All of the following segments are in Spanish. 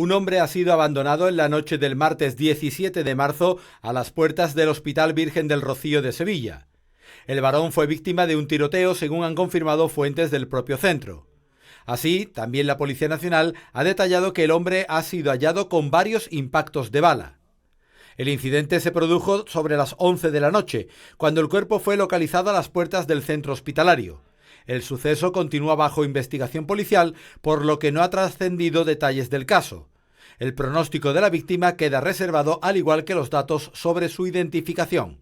Un hombre ha sido abandonado en la noche del martes 17 de marzo a las puertas del Hospital Virgen del Rocío de Sevilla. El varón fue víctima de un tiroteo, según han confirmado fuentes del propio centro. Así, también la Policía Nacional ha detallado que el hombre ha sido hallado con varios impactos de bala. El incidente se produjo sobre las 11 de la noche, cuando el cuerpo fue localizado a las puertas del centro hospitalario. El suceso continúa bajo investigación policial, por lo que no ha trascendido detalles del caso. El pronóstico de la víctima queda reservado, al igual que los datos sobre su identificación.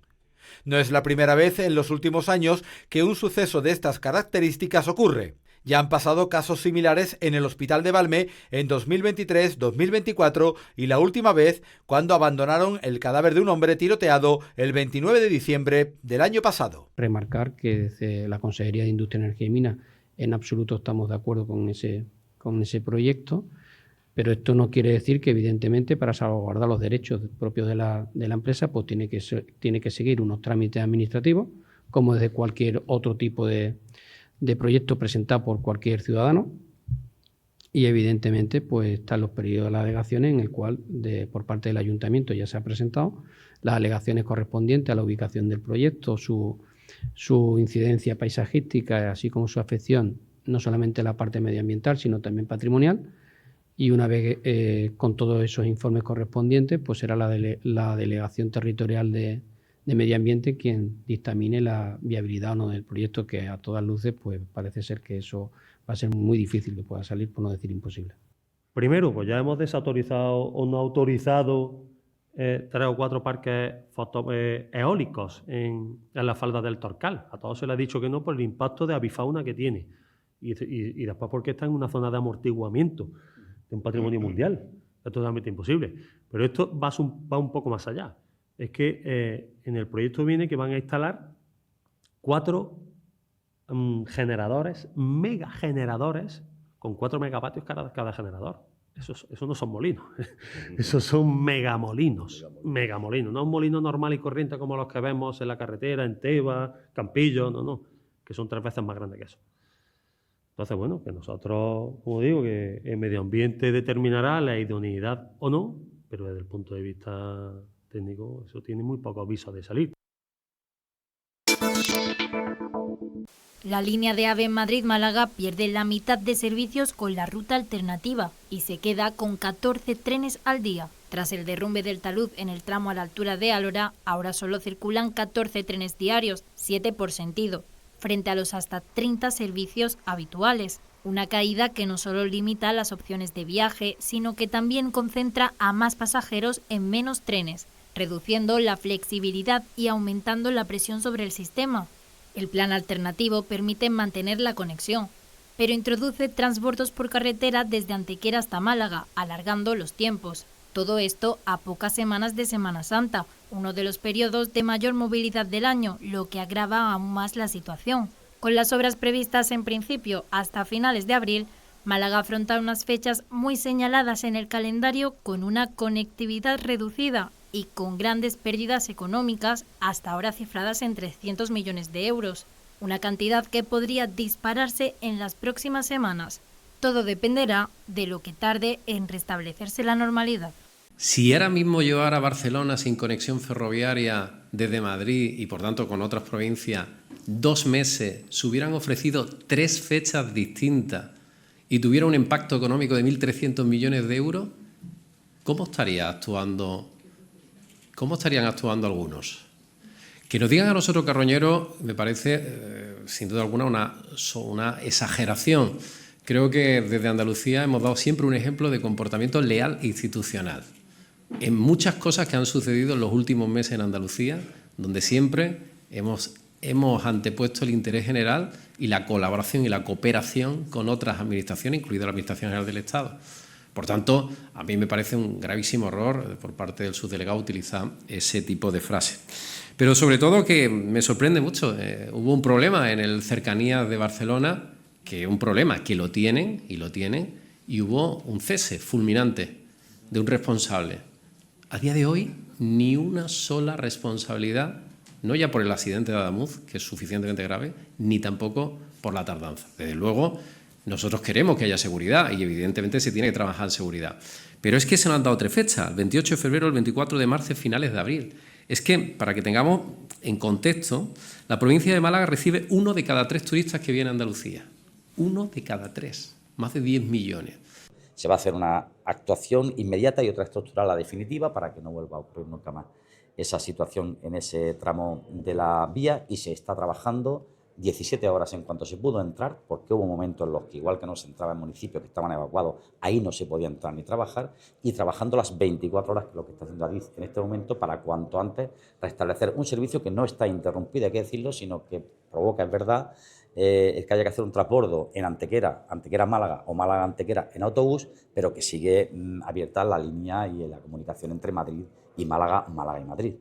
No es la primera vez en los últimos años que un suceso de estas características ocurre. Ya han pasado casos similares en el Hospital de Valme en 2023, 2024 y la última vez cuando abandonaron el cadáver de un hombre tiroteado el 29 de diciembre del año pasado. Remarcar que desde la Consejería de Industria, Energía y Minas en absoluto estamos de acuerdo con ese proyecto, pero esto no quiere decir que, evidentemente, para salvaguardar los derechos propios de la empresa, pues tiene que seguir unos trámites administrativos, como desde cualquier otro tipo de proyecto presentado por cualquier ciudadano, y evidentemente pues están los periodos de las alegaciones en el cual por parte del ayuntamiento ya se ha presentado las alegaciones correspondientes a la ubicación del proyecto, su incidencia paisajística, así como su afección no solamente a la parte medioambiental sino también patrimonial, y una vez con todos esos informes correspondientes pues será la delegación territorial de Medio Ambiente quien dictamine la viabilidad o no del proyecto, que a todas luces pues parece ser que eso va a ser muy difícil que pueda salir, por no decir imposible. Primero, pues ya hemos desautorizado o no autorizado 3 o 4 parques eólicos en la falda del Torcal. A todos se les ha dicho que no por el impacto de avifauna que tiene y después porque está en una zona de amortiguamiento de un patrimonio mundial. Es totalmente imposible. Pero esto va un poco más allá. Es que en el proyecto viene que van a instalar 4 generadores, megageneradores, con 4 megavatios cada generador. Eso no son molinos, esos son megamolinos. Megamolinos, no un molino normal y corriente como los que vemos en la carretera, en Teba, Campillo, no, que son 3 veces más grandes que eso. Entonces, bueno, que nosotros, como digo, que el medio ambiente determinará la idoneidad o no, pero desde el punto de vista técnico eso tiene muy poco aviso de salir. La línea de AVE Madrid-Málaga pierde la mitad de servicios con la ruta alternativa y se queda con 14 trenes al día. Tras el derrumbe del talud en el tramo a la altura de Alhora, ahora solo circulan 14 trenes diarios, 7 por sentido, frente a los hasta 30 servicios habituales. Una caída que no solo limita las opciones de viaje, sino que también concentra a más pasajeros en menos trenes, reduciendo la flexibilidad y aumentando la presión sobre el sistema. El plan alternativo permite mantener la conexión, pero introduce transbordos por carretera desde Antequera hasta Málaga, alargando los tiempos. Todo esto a pocas semanas de Semana Santa, uno de los periodos de mayor movilidad del año, lo que agrava aún más la situación. Con las obras previstas en principio hasta finales de abril, Málaga afronta unas fechas muy señaladas en el calendario con una conectividad reducida y con grandes pérdidas económicas, hasta ahora cifradas en 300 millones de euros, una cantidad que podría dispararse en las próximas semanas. Todo dependerá de lo que tarde en restablecerse la normalidad. Si ahora mismo llevar a Barcelona sin conexión ferroviaria desde Madrid y por tanto con otras provincias 2 meses, se hubieran ofrecido 3 fechas distintas y tuviera un impacto económico de 1.300 millones de euros, ¿cómo estarían actuando algunos? Que nos digan a nosotros carroñeros me parece, sin duda alguna, una exageración. Creo que desde Andalucía hemos dado siempre un ejemplo de comportamiento leal e institucional. En muchas cosas que han sucedido en los últimos meses en Andalucía, donde siempre hemos antepuesto el interés general y la colaboración y la cooperación con otras administraciones, incluida la Administración General del Estado. Por tanto, a mí me parece un gravísimo error por parte del subdelegado utilizar ese tipo de frase. Pero sobre todo que me sorprende mucho, hubo un problema en el Cercanías de Barcelona, que es un problema que lo tienen, y hubo un cese fulminante de un responsable. A día de hoy, ni una sola responsabilidad, no ya por el accidente de Adamuz, que es suficientemente grave, ni tampoco por la tardanza. Desde luego, nosotros queremos que haya seguridad y evidentemente se tiene que trabajar en seguridad. Pero es que se nos han dado 3 fechas, el 28 de febrero, el 24 de marzo y finales de abril. Es que, para que tengamos en contexto, la provincia de Málaga recibe 1 de cada 3 turistas que viene a Andalucía. 1 de cada 3, más de 10 millones. Se va a hacer una actuación inmediata y otra estructural, la definitiva, para que no vuelva a ocurrir nunca más esa situación en ese tramo de la vía, y se está trabajando 17 horas en cuanto se pudo entrar, porque hubo momentos en los que, igual que no se entraba en municipios que estaban evacuados, ahí no se podía entrar ni trabajar, y trabajando las 24 horas, que es lo que está haciendo Adif en este momento, para cuanto antes restablecer un servicio que no está interrumpido, hay que decirlo, sino que provoca, es verdad, es que haya que hacer un transbordo en Antequera, Antequera-Málaga o Málaga-Antequera en autobús, pero que sigue abierta la línea y la comunicación entre Madrid y Málaga, Málaga y Madrid.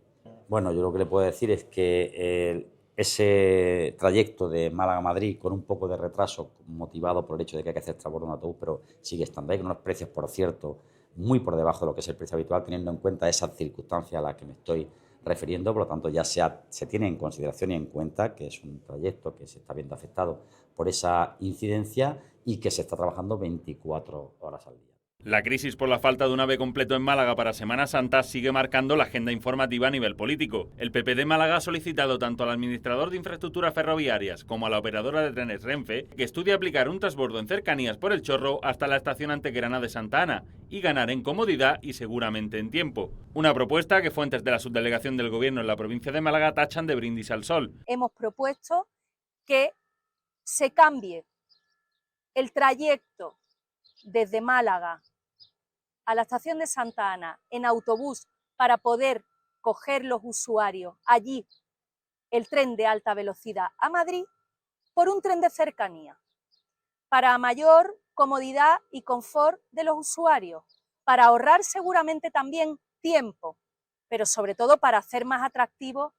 Bueno, yo lo que le puedo decir es que ese trayecto de Málaga a Madrid, con un poco de retraso motivado por el hecho de que hay que hacer transbordo en autobús, pero sigue estando ahí, con unos precios, por cierto, muy por debajo de lo que es el precio habitual, teniendo en cuenta esas circunstancias a las que me estoy refiriendo. Por lo tanto, ya se tiene en consideración y en cuenta que es un trayecto que se está viendo afectado por esa incidencia y que se está trabajando 24 horas al día. La crisis por la falta de un AVE completo en Málaga para Semana Santa sigue marcando la agenda informativa a nivel político. El PP de Málaga ha solicitado tanto al administrador de infraestructuras ferroviarias como a la operadora de trenes Renfe que estudie aplicar un transbordo en cercanías por el Chorro hasta la estación antequerana de Santa Ana y ganar en comodidad y seguramente en tiempo. Una propuesta que fuentes de la subdelegación del Gobierno en la provincia de Málaga tachan de brindis al sol. Hemos propuesto que se cambie el trayecto desde Málaga a la estación de Santa Ana en autobús para poder coger los usuarios allí el tren de alta velocidad a Madrid por un tren de cercanía, para mayor comodidad y confort de los usuarios, para ahorrar seguramente también tiempo, pero sobre todo para hacer más atractivo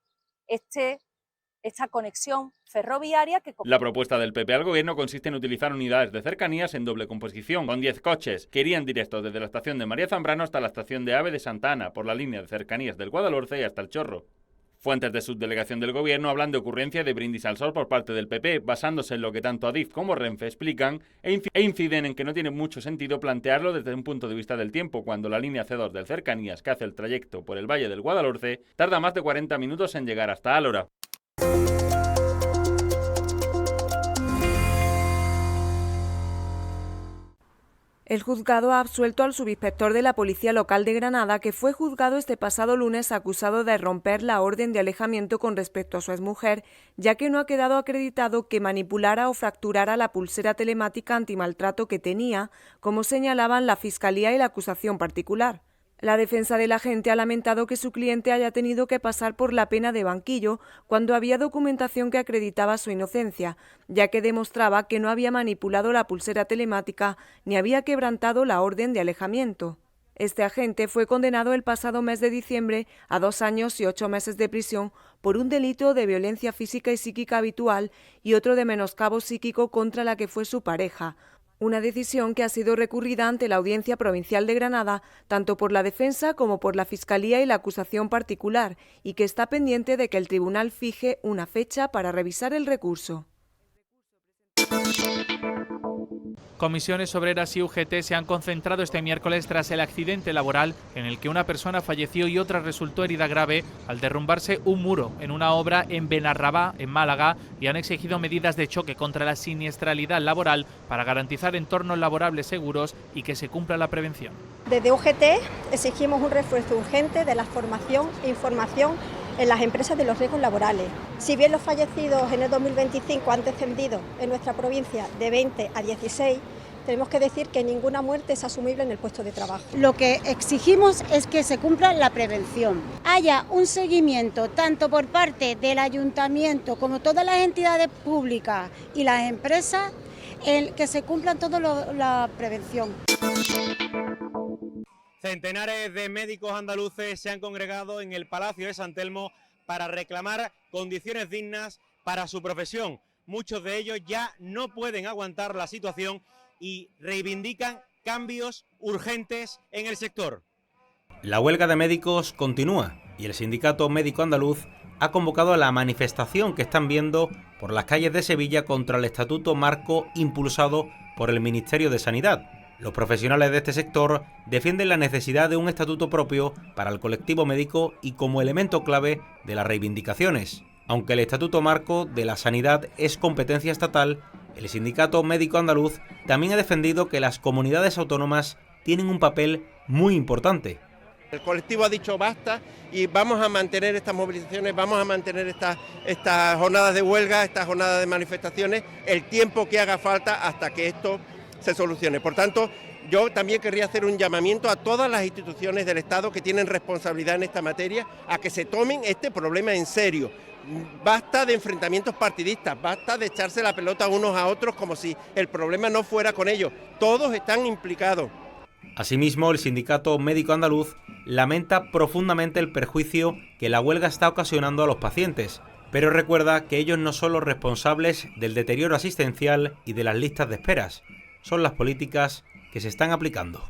esta conexión ferroviaria. La propuesta del PP al Gobierno consiste en utilizar unidades de cercanías en doble composición, con 10 coches, que irían directos desde la estación de María Zambrano hasta la estación de AVE de Santa Ana, por la línea de cercanías del Guadalhorce y hasta el Chorro. Fuentes de subdelegación del Gobierno hablan de ocurrencia de brindis al sol por parte del PP, basándose en lo que tanto Adif como Renfe explican e inciden en que no tiene mucho sentido plantearlo desde un punto de vista del tiempo, cuando la línea C2 del cercanías, que hace el trayecto por el Valle del Guadalhorce, tarda más de 40 minutos en llegar hasta Álora. El juzgado ha absuelto al subinspector de la Policía Local de Granada, que fue juzgado este pasado lunes acusado de romper la orden de alejamiento con respecto a su exmujer, ya que no ha quedado acreditado que manipulara o fracturara la pulsera telemática antimaltrato que tenía, como señalaban la Fiscalía y la acusación particular. La defensa del agente ha lamentado que su cliente haya tenido que pasar por la pena de banquillo cuando había documentación que acreditaba su inocencia, ya que demostraba que no había manipulado la pulsera telemática ni había quebrantado la orden de alejamiento. Este agente fue condenado el pasado mes de diciembre a 2 años y 8 meses de prisión por un delito de violencia física y psíquica habitual y otro de menoscabo psíquico contra la que fue su pareja. Una decisión que ha sido recurrida ante la Audiencia Provincial de Granada, tanto por la defensa como por la Fiscalía y la acusación particular, y que está pendiente de que el tribunal fije una fecha para revisar el recurso. Comisiones Obreras y UGT se han concentrado este miércoles tras el accidente laboral en el que una persona falleció y otra resultó herida grave al derrumbarse un muro en una obra en Benarrabá, en Málaga, y han exigido medidas de choque contra la siniestralidad laboral para garantizar entornos laborables seguros y que se cumpla la prevención. Desde UGT exigimos un refuerzo urgente de la formación e información en las empresas de los riesgos laborales. Si bien los fallecidos en el 2025 han descendido en nuestra provincia de 20 a 16, tenemos que decir que ninguna muerte es asumible en el puesto de trabajo. Lo que exigimos es que se cumpla la prevención, haya un seguimiento tanto por parte del ayuntamiento como todas las entidades públicas y las empresas, en que se cumpla toda la prevención. Centenares de médicos andaluces se han congregado en el Palacio de San Telmo para reclamar condiciones dignas para su profesión. Muchos de ellos ya no pueden aguantar la situación y reivindican cambios urgentes en el sector. La huelga de médicos continúa y el Sindicato Médico Andaluz ha convocado a la manifestación que están viendo por las calles de Sevilla contra el Estatuto Marco impulsado por el Ministerio de Sanidad. Los profesionales de este sector defienden la necesidad de un estatuto propio para el colectivo médico y como elemento clave de las reivindicaciones. Aunque el Estatuto Marco de la Sanidad es competencia estatal, el Sindicato Médico Andaluz también ha defendido que las comunidades autónomas tienen un papel muy importante. El colectivo ha dicho basta y vamos a mantener estas movilizaciones, vamos a mantener estas jornadas de huelga, estas jornadas de manifestaciones, el tiempo que haga falta hasta que esto se solucione. Por tanto, yo también querría hacer un llamamiento a todas las instituciones del Estado que tienen responsabilidad en esta materia a que se tomen este problema en serio. Basta de enfrentamientos partidistas, basta de echarse la pelota unos a otros como si el problema no fuera con ellos. Todos están implicados. Asimismo, el Sindicato Médico Andaluz lamenta profundamente el perjuicio que la huelga está ocasionando a los pacientes, pero recuerda que ellos no son los responsables del deterioro asistencial y de las listas de esperas. Son las políticas que se están aplicando.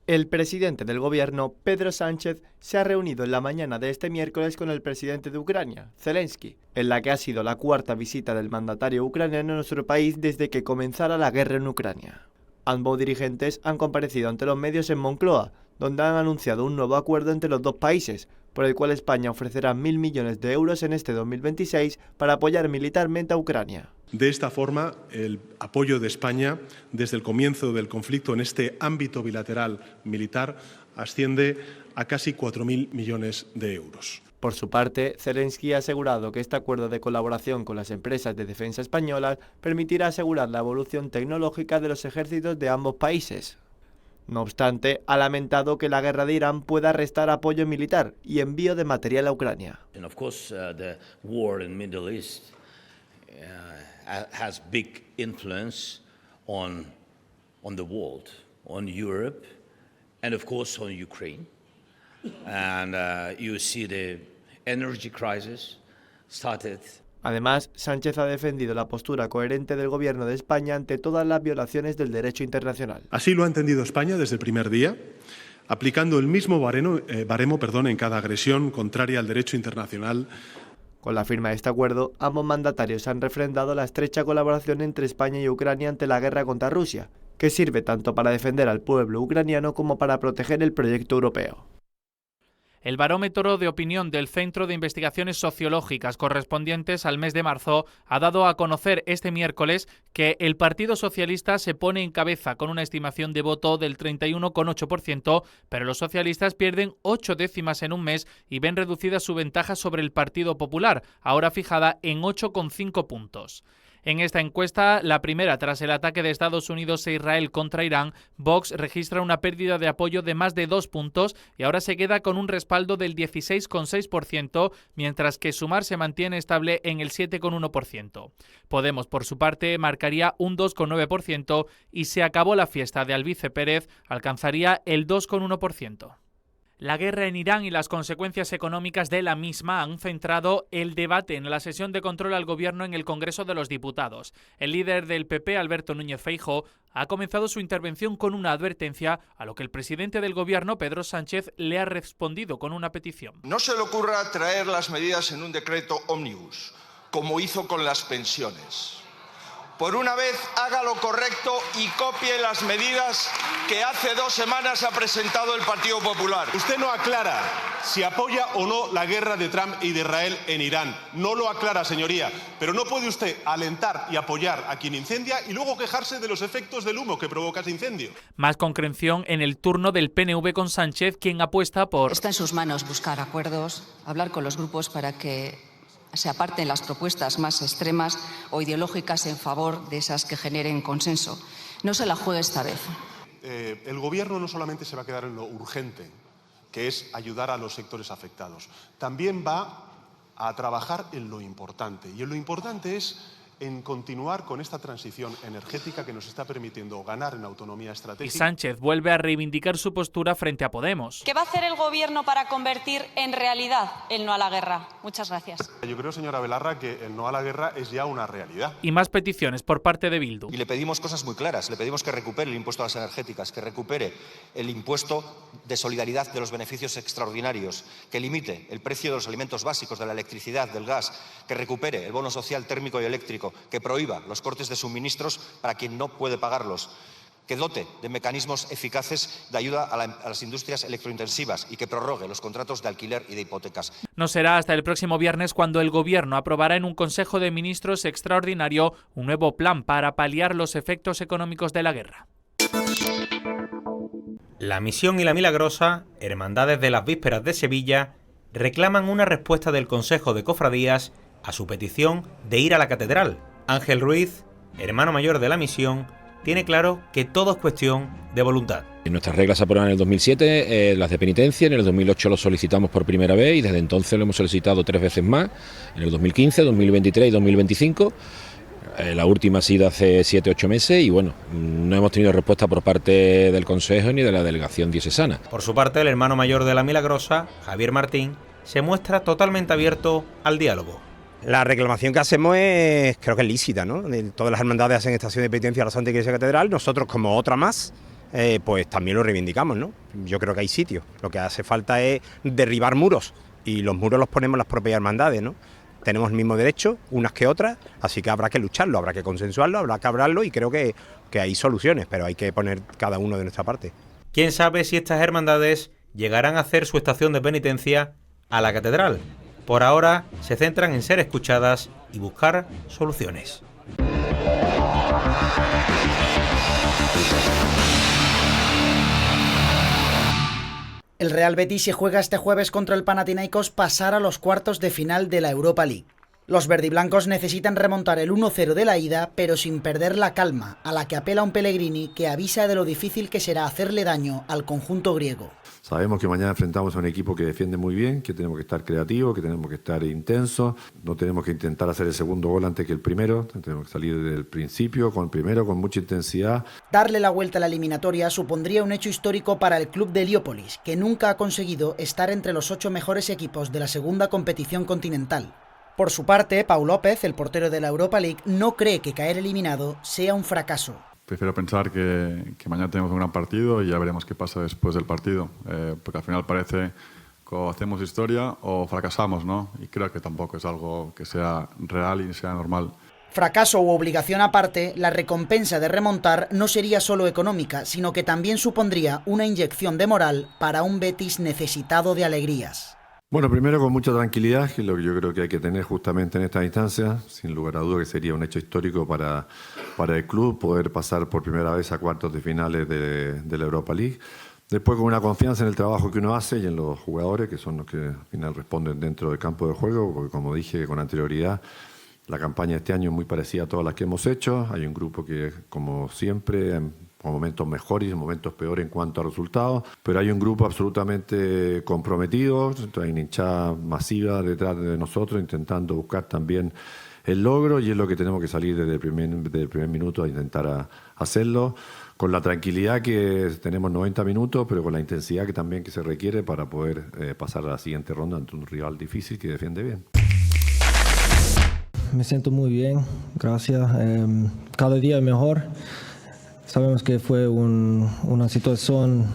El presidente del gobierno, Pedro Sánchez, se ha reunido en la mañana de este miércoles con el presidente de Ucrania, Zelensky, en la que ha sido la cuarta visita del mandatario ucraniano a nuestro país desde que comenzara la guerra en Ucrania. Ambos dirigentes han comparecido ante los medios en Moncloa, donde han anunciado un nuevo acuerdo entre los dos países, por el cual España ofrecerá 1.000 millones de euros en este 2026 para apoyar militarmente a Ucrania. De esta forma, el apoyo de España desde el comienzo del conflicto en este ámbito bilateral militar asciende a casi 4.000 millones de euros. Por su parte, Zelensky ha asegurado que este acuerdo de colaboración con las empresas de defensa españolas permitirá asegurar la evolución tecnológica de los ejércitos de ambos países. No obstante, ha lamentado que la guerra de Irán pueda restar apoyo militar y envío de material a Ucrania. Has big influence on the world, on Europe, and of course on Ukraine. And you see the energy crisis started. Además, Sánchez ha defendido la postura coherente del gobierno de España ante todas las violaciones del derecho internacional. Así lo ha entendido España desde el primer día, aplicando el mismo baremo en cada agresión contraria al derecho internacional. Con la firma de este acuerdo, ambos mandatarios han refrendado la estrecha colaboración entre España y Ucrania ante la guerra contra Rusia, que sirve tanto para defender al pueblo ucraniano como para proteger el proyecto europeo. El barómetro de opinión del Centro de Investigaciones Sociológicas correspondientes al mes de marzo ha dado a conocer este miércoles que el Partido Socialista se pone en cabeza con una estimación de voto del 31,8%, pero los socialistas pierden 8 décimas en un mes y ven reducida su ventaja sobre el Partido Popular, ahora fijada en 8,5 puntos. En esta encuesta, la primera tras el ataque de Estados Unidos e Israel contra Irán, Vox registra una pérdida de apoyo de más de 2 puntos y ahora se queda con un respaldo del 16,6%, mientras que Sumar se mantiene estable en el 7,1%. Podemos, por su parte, marcaría un 2,9% y se acabó la fiesta de Albice Pérez, alcanzaría el 2,1%. La guerra en Irán y las consecuencias económicas de la misma han centrado el debate en la sesión de control al gobierno en el Congreso de los Diputados. El líder del PP, Alberto Núñez Feijóo, ha comenzado su intervención con una advertencia, a lo que el presidente del gobierno, Pedro Sánchez, le ha respondido con una petición. No se le ocurra traer las medidas en un decreto ómnibus, como hizo con las pensiones. Por una vez, haga lo correcto y copie las medidas que hace 2 semanas ha presentado el Partido Popular. Usted no aclara si apoya o no la guerra de Trump y de Israel en Irán. No lo aclara, señoría. Pero no puede usted alentar y apoyar a quien incendia y luego quejarse de los efectos del humo que provoca ese incendio. Más concreción en el turno del PNV con Sánchez, quien apuesta por... Está en sus manos buscar acuerdos, hablar con los grupos para que se aparten las propuestas más extremas o ideológicas en favor de esas que generen consenso. No se la juegue esta vez. El Gobierno no solamente se va a quedar en lo urgente, que es ayudar a los sectores afectados, también va a trabajar en lo importante. Y en lo importante es en continuar con esta transición energética que nos está permitiendo ganar en autonomía estratégica. Y Sánchez vuelve a reivindicar su postura frente a Podemos. ¿Qué va a hacer el Gobierno para convertir en realidad el no a la guerra? Muchas gracias. Yo creo, señora Belarra, que el no a la guerra es ya una realidad. Y más peticiones por parte de Bildu. Y le pedimos cosas muy claras. Le pedimos que recupere el impuesto a las energéticas, que recupere el impuesto de solidaridad de los beneficios extraordinarios, que limite el precio de los alimentos básicos, de la electricidad, del gas, que recupere el bono social térmico y eléctrico, servicio, que prohíba los cortes de suministros para quien no puede pagarlos, que dote de mecanismos eficaces de ayuda a las industrias electrointensivas y que prorrogue los contratos de alquiler y de hipotecas. No será hasta el próximo viernes cuando el Gobierno aprobará en un Consejo de Ministros extraordinario un nuevo plan para paliar los efectos económicos de la guerra. La Misión y la Milagrosa, hermandades de las vísperas de Sevilla, reclaman una respuesta del Consejo de Cofradías a su petición de ir a la catedral. Ángel Ruiz, hermano mayor de la Misión, tiene claro que todo es cuestión de voluntad. Nuestras reglas se aprobaron en el 2007, las de penitencia, en el 2008 lo solicitamos por primera vez y desde entonces lo hemos solicitado 3 veces más, en el 2015, 2023 y 2025. La última ha sido hace 7-8 meses y bueno, no hemos tenido respuesta por parte del Consejo ni de la delegación diocesana. Por su parte, el hermano mayor de la Milagrosa, Javier Martín, se muestra totalmente abierto al diálogo. La reclamación que hacemos creo que es lícita, ¿no? Todas las hermandades hacen estación de penitencia a la Santa Iglesia Catedral, nosotros como otra más, pues también lo reivindicamos, ¿no? Yo creo que hay sitios, lo que hace falta es derribar muros y los muros los ponemos las propias hermandades, ¿no? Tenemos el mismo derecho, unas que otras, así que habrá que lucharlo, habrá que consensuarlo, habrá que hablarlo y creo que hay soluciones, pero hay que poner cada uno de nuestra parte. ¿Quién sabe si estas hermandades llegarán a hacer su estación de penitencia a la catedral? Por ahora se centran en ser escuchadas y buscar soluciones. El Real Betis se juega este jueves contra el Panathinaikos pasar a los cuartos de final de la Europa League. Los verdiblancos necesitan remontar el 1-0 de la ida, pero sin perder la calma, a la que apela un Pellegrini que avisa de lo difícil que será hacerle daño al conjunto griego. Sabemos que mañana enfrentamos a un equipo que defiende muy bien, que tenemos que estar creativos, que tenemos que estar intensos, no tenemos que intentar hacer el segundo gol antes que el primero, tenemos que salir desde el principio, con el primero, con mucha intensidad. Darle la vuelta a la eliminatoria supondría un hecho histórico para el club de Heliópolis, que nunca ha conseguido estar entre los 8 mejores equipos de la segunda competición continental. Por su parte, Pau López, el portero de la Europa League, no cree que caer eliminado sea un fracaso. Prefiero pensar que mañana tenemos un gran partido y ya veremos qué pasa después del partido, porque al final parece que o hacemos historia o fracasamos, ¿no? Y creo que tampoco es algo que sea real y sea normal. Fracaso u obligación aparte, la recompensa de remontar no sería solo económica, sino que también supondría una inyección de moral para un Betis necesitado de alegrías. Bueno, primero con mucha tranquilidad, que es lo que yo creo que hay que tener justamente en esta instancia, sin lugar a duda que sería un hecho histórico para el club poder pasar por primera vez a cuartos de finales de la Europa League. Después con una confianza en el trabajo que uno hace y en los jugadores, que son los que al final responden dentro del campo de juego, porque como dije con anterioridad, la campaña de este año es muy parecida a todas las que hemos hecho. Hay un grupo que, como siempre, con momentos mejores y momentos peores en cuanto a resultados, pero hay un grupo absolutamente comprometido, hay una hinchada masiva detrás de nosotros intentando buscar también el logro y es lo que tenemos que salir desde el primer minuto a intentar hacerlo, con la tranquilidad que tenemos 90 minutos, pero con la intensidad que también que se requiere para poder pasar a la siguiente ronda ante un rival difícil que defiende bien. Me siento muy bien, gracias. Cada día es mejor. Sabemos que fue una situación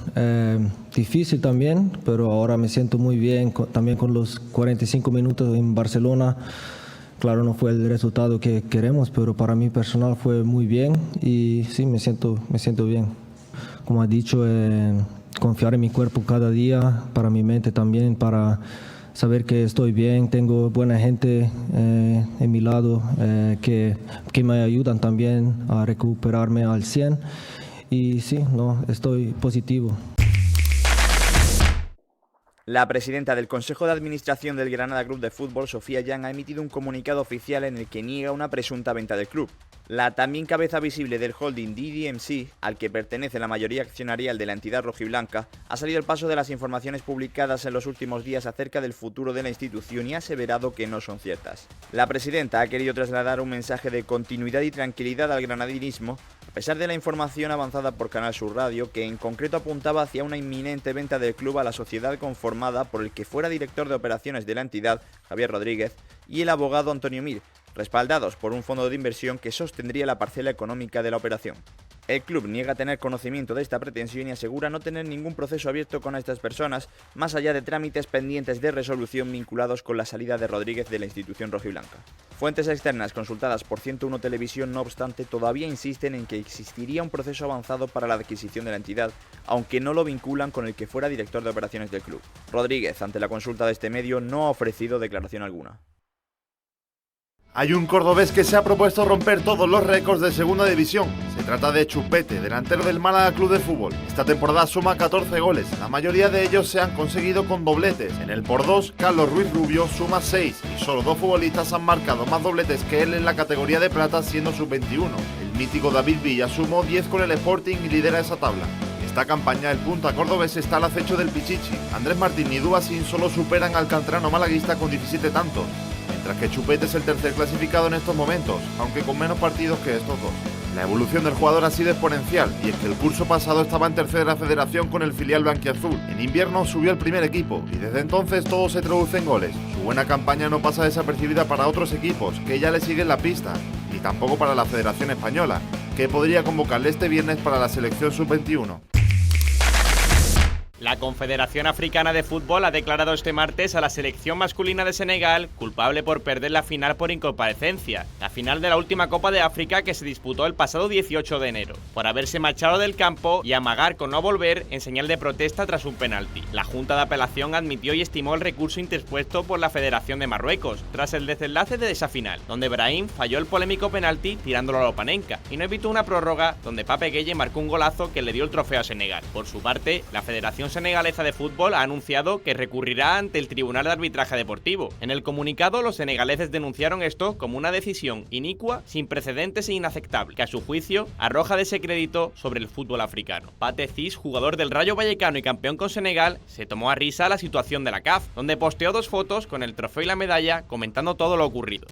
difícil también, pero ahora me siento muy bien, también con los 45 minutos en Barcelona. Claro, no fue el resultado que queremos, pero para mí personal fue muy bien y sí, me siento bien. Como ha dicho, confiar en mi cuerpo cada día, para mi mente también, para saber que estoy bien, tengo buena gente en mi lado que me ayudan también a recuperarme al 100 y sí, estoy positivo. La presidenta del Consejo de Administración del Granada Club de Fútbol, Sofía Yang, ha emitido un comunicado oficial en el que niega una presunta venta del club. La también cabeza visible del holding DDMC, al que pertenece la mayoría accionarial de la entidad rojiblanca, ha salido al paso de las informaciones publicadas en los últimos días acerca del futuro de la institución y ha aseverado que no son ciertas. La presidenta ha querido trasladar un mensaje de continuidad y tranquilidad al granadinismo, a pesar de la información avanzada por Canal Sur Radio, que en concreto apuntaba hacia una inminente venta del club a la sociedad conformada por el que fuera director de operaciones de la entidad, Javier Rodríguez, y el abogado Antonio Mir, respaldados por un fondo de inversión que sostendría la parcela económica de la operación. El club niega tener conocimiento de esta pretensión y asegura no tener ningún proceso abierto con estas personas, más allá de trámites pendientes de resolución vinculados con la salida de Rodríguez de la institución rojiblanca. Fuentes externas consultadas por 101 Televisión, no obstante, todavía insisten en que existiría un proceso avanzado para la adquisición de la entidad, aunque no lo vinculan con el que fuera director de operaciones del club. Rodríguez, ante la consulta de este medio, no ha ofrecido declaración alguna. Hay un cordobés que se ha propuesto romper todos los récords de segunda división. Se trata de Chupete, delantero del Málaga Club de Fútbol. Esta temporada suma 14 goles, la mayoría de ellos se han conseguido con dobletes. En el por 2, Carlos Ruiz Rubio suma 6 y solo 2 futbolistas han marcado más dobletes que él en la categoría de plata, siendo sub-21. El mítico David Villa sumó 10 con el Sporting y lidera esa tabla. Esta campaña el punta cordobés está al acecho del Pichichi. Andrés Martín y Dubasín solo superan al canterano malaguista con 17 tantos. Mientras que Chupete es el tercer clasificado en estos momentos, aunque con menos partidos que estos dos. La evolución del jugador ha sido exponencial, y es que el curso pasado estaba en tercera federación con el filial blanquiazul. En invierno subió al primer equipo, y desde entonces todo se traduce en goles. Su buena campaña no pasa desapercibida para otros equipos, que ya le siguen la pista, ni tampoco para la Federación Española, que podría convocarle este viernes para la selección sub-21. La Confederación Africana de Fútbol ha declarado este martes a la selección masculina de Senegal culpable por perder la final por incomparecencia, la final de la última Copa de África que se disputó el pasado 18 de enero, por haberse marchado del campo y amagar con no volver en señal de protesta tras un penalti. La Junta de Apelación admitió y estimó el recurso interpuesto por la Federación de Marruecos, tras el desenlace de esa final, donde Brahim falló el polémico penalti tirándolo a Lopanenka, y no evitó una prórroga donde Pape Gueye marcó un golazo que le dio el trofeo a Senegal. Por su parte, la Federación Senegalesa de Fútbol ha anunciado que recurrirá ante el Tribunal de Arbitraje Deportivo. En el comunicado, los senegaleses denunciaron esto como una decisión inicua, sin precedentes e inaceptable, que a su juicio arroja descrédito sobre el fútbol africano. Pate Cis, jugador del Rayo Vallecano y campeón con Senegal, se tomó a risa la situación de la CAF, donde posteó 2 fotos con el trofeo y la medalla comentando todo lo ocurrido.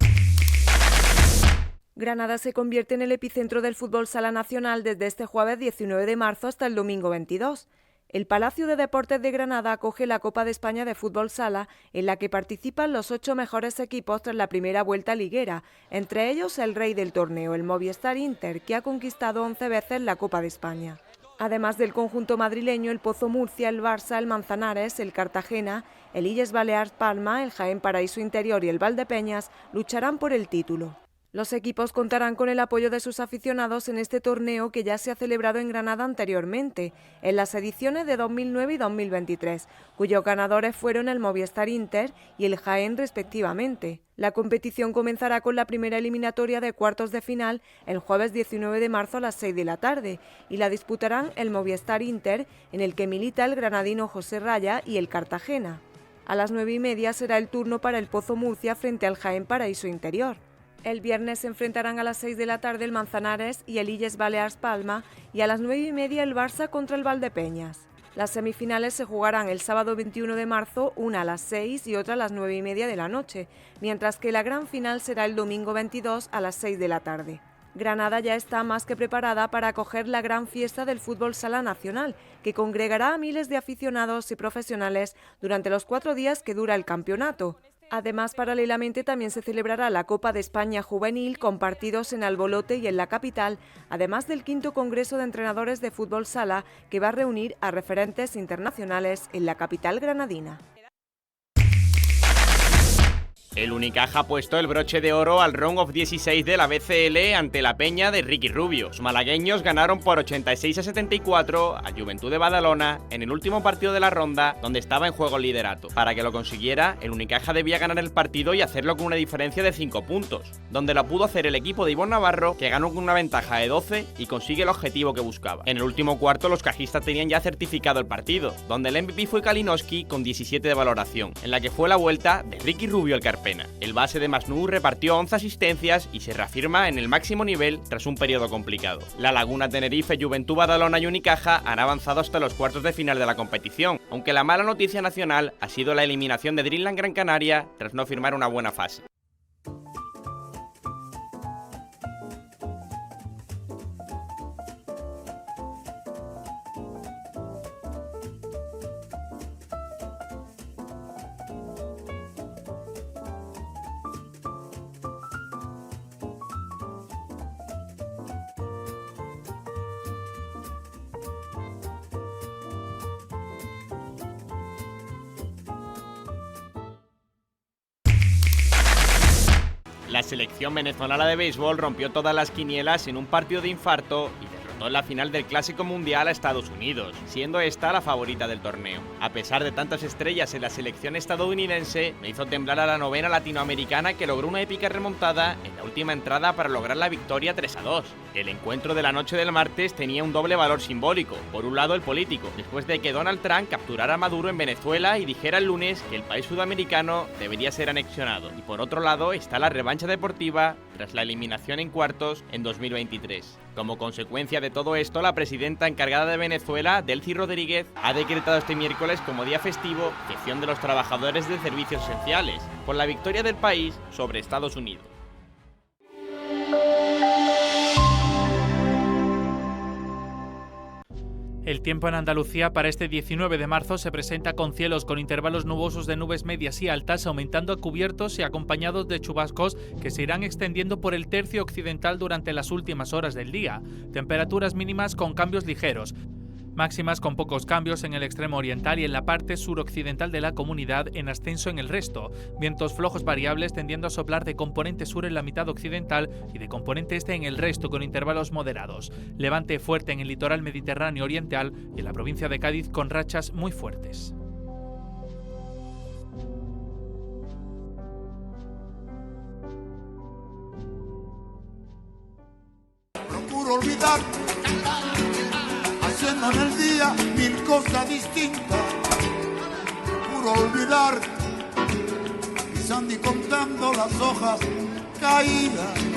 Granada se convierte en el epicentro del fútbol sala nacional desde este jueves 19 de marzo hasta el domingo 22. El Palacio de Deportes de Granada acoge la Copa de España de Fútbol Sala, en la que participan los 8 mejores equipos tras la primera vuelta liguera, entre ellos el rey del torneo, el Movistar Inter, que ha conquistado 11 veces la Copa de España. Además del conjunto madrileño, el Pozo Murcia, el Barça, el Manzanares, el Cartagena, el Illes Balears Palma, el Jaén Paraíso Interior y el Valdepeñas lucharán por el título. Los equipos contarán con el apoyo de sus aficionados en este torneo que ya se ha celebrado en Granada anteriormente, en las ediciones de 2009 y 2023, cuyos ganadores fueron el Movistar Inter y el Jaén respectivamente. La competición comenzará con la primera eliminatoria de cuartos de final el jueves 19 de marzo a las 6 de la tarde y la disputarán el Movistar Inter, en el que milita el granadino José Raya, y el Cartagena. A las 9:30 será el turno para el Pozo Murcia frente al Jaén Paraíso Interior. El viernes se enfrentarán a las 6 de la tarde el Manzanares y el Illes Balears Palma, y a las 9:30 el Barça contra el Valdepeñas. Las semifinales se jugarán el sábado 21 de marzo, una a las 6 y otra a las 9:30 de la noche, mientras que la gran final será el domingo 22 a las 6 de la tarde. Granada ya está más que preparada para acoger la gran fiesta del fútbol sala nacional, que congregará a miles de aficionados y profesionales durante los 4 días que dura el campeonato. Además, paralelamente también se celebrará la Copa de España Juvenil con partidos en Albolote y en la capital, además del 5º Congreso de Entrenadores de Fútbol Sala, que va a reunir a referentes internacionales en la capital granadina. El Unicaja ha puesto el broche de oro al Round of 16 de la BCL ante la Peña de Ricky Rubio. Los malagueños ganaron por 86-74 a Juventud de Badalona en el último partido de la ronda, donde estaba en juego el liderato. Para que lo consiguiera, el Unicaja debía ganar el partido y hacerlo con una diferencia de 5 puntos, donde lo pudo hacer el equipo de Ivonne Navarro, que ganó con una ventaja de 12 y consigue el objetivo que buscaba. En el último cuarto, los cajistas tenían ya certificado el partido, donde el MVP fue Kalinowski con 17 de valoración, en la que fue la vuelta de Ricky Rubio al Carpena. El base de Masnou repartió 11 asistencias y se reafirma en el máximo nivel tras un periodo complicado. La Laguna Tenerife, Juventud Badalona y Unicaja han avanzado hasta los cuartos de final de la competición, aunque la mala noticia nacional ha sido la eliminación de Dreamland Gran Canaria tras no firmar una buena fase. La selección venezolana de béisbol rompió todas las quinielas en un partido de infarto y derrotó en la final del Clásico Mundial a Estados Unidos, siendo esta la favorita del torneo. A pesar de tantas estrellas en la selección estadounidense, no hizo temblar a la novena latinoamericana, que logró una épica remontada en la última entrada para lograr la victoria 3-2. El encuentro de la noche del martes tenía un doble valor simbólico. Por un lado, el político, después de que Donald Trump capturara a Maduro en Venezuela y dijera el lunes que el país sudamericano debería ser anexionado. Y por otro lado está la revancha deportiva tras la eliminación en cuartos en 2023. Como consecuencia de todo esto, la presidenta encargada de Venezuela, Delcy Rodríguez, ha decretado este miércoles como día festivo, excepción de los trabajadores de servicios esenciales, por la victoria del país sobre Estados Unidos. El tiempo en Andalucía para este 19 de marzo se presenta con cielos con intervalos nubosos de nubes medias y altas, aumentando a cubiertos y acompañados de chubascos que se irán extendiendo por el tercio occidental durante las últimas horas del día. Temperaturas mínimas con cambios ligeros. Máximas con pocos cambios en el extremo oriental y en la parte suroccidental de la comunidad, en ascenso en el resto. Vientos flojos variables tendiendo a soplar de componente sur en la mitad occidental y de componente este en el resto, con intervalos moderados. Levante fuerte en el litoral mediterráneo oriental y en la provincia de Cádiz con rachas muy fuertes. Procuro olvidar, haciendo en el día mil cosas distintas. Procuro olvidar, pisando y contando las hojas caídas.